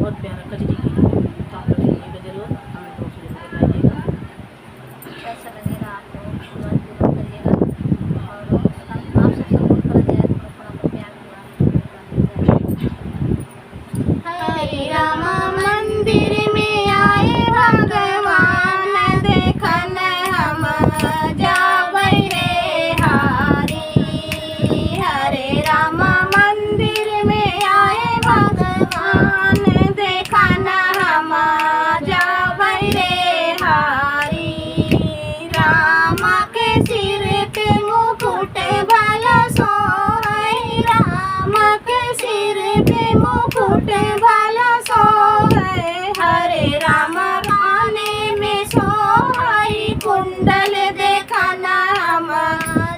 बहुत प्यारा कजरी गीत है, तो आप लोग सुनिएगा जरूर, कमेंट बॉक्स में जरूर बताइएगा कैसा लगेगा आपको, जरूर करिएगा और आप सब सपोर्ट कर दिया, थोड़ा प्यार हुआ। हरे राम मंदिर में आए भगवान, देखन हम जाबै रे हारी। हरे राम मंदिर में आए भगवान, देखन हम जाबै रे हारी। राम के सिर पे मुकुट भला सोहै, राम के सिर पे मुकुट भला सोहै। हरे राम काने में सोहै कुंडल, देखन हम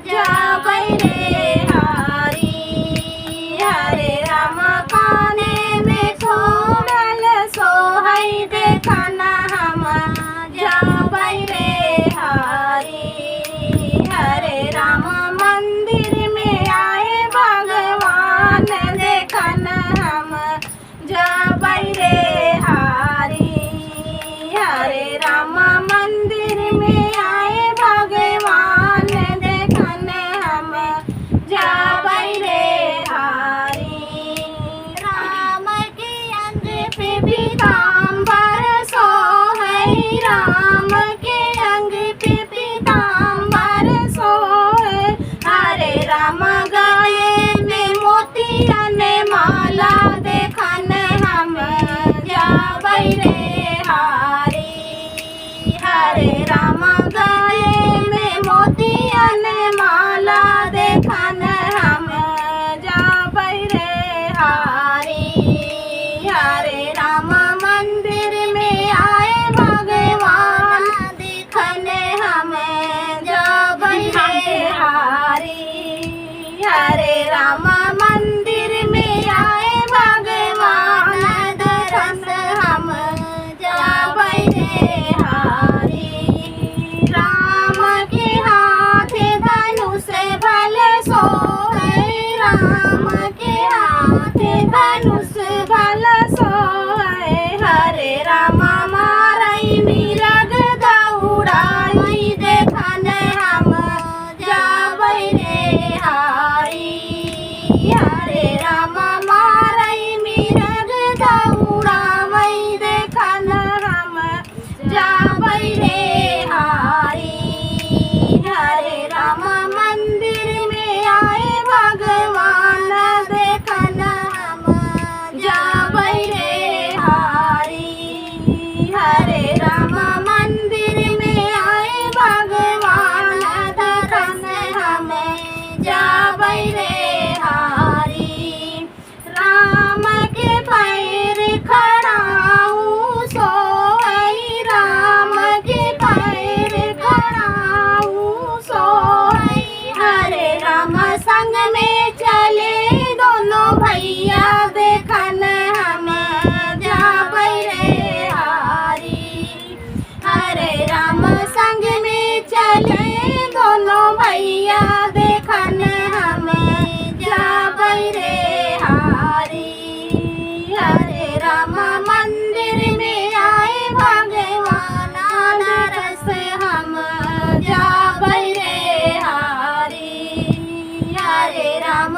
जाबै रे हारी। हरे राम काने में कुंडल सोहै, देखन हम जाबै रे हारी। हरे राम मंदिर में आए भगवान, देखन हम जाबै रे हारी। हरे राम मंदिर में आए भगवान, देखन हम जाबै रे हारी। राम के अंग पे पीताम्बर सोहै, राम के अंग पे पीताम्बर सोहै। हरे राम गले में मोतियन माला, देखन हम जाबै रे हारी। हरे राम गले में मोतियन माला, देखन हम जाबै रे हारी। हरे राम मंदिर में आए भगवान, देखन हम जाबै रे हारी। हरे राम मंदिर में आए भगवान, देखन हम जाबै रे हारी। राम के हाथ धनुष भल सोहै, राम के हाथ धनुष भल सोहै। हरे राम मारै मिरग दौड़ाई, देखन हम जाबै रे हारी। हरे राम मारै मिरग दौड़ावै, देखन हम जाबै रे हारी। हरे राम मंदिर में आए भगवान, देखन हम जाबै रे हारी। हरे राम मंदिर में आए भगवान, देखन हम जाबै रे हारी। राम के पैर खड़ाऊ सोहै, राम के पैर खड़ाऊ सोहै। हरे राम संग में चले दोनों भैया, देखन हम जाबै रे हारी। हरे राम संग में चले दोनों भैया, देखन हम जाबै रे हारी। हरे राम मंदिर में आए भगवान, नरस हम जाबै रे हारी। हरे राम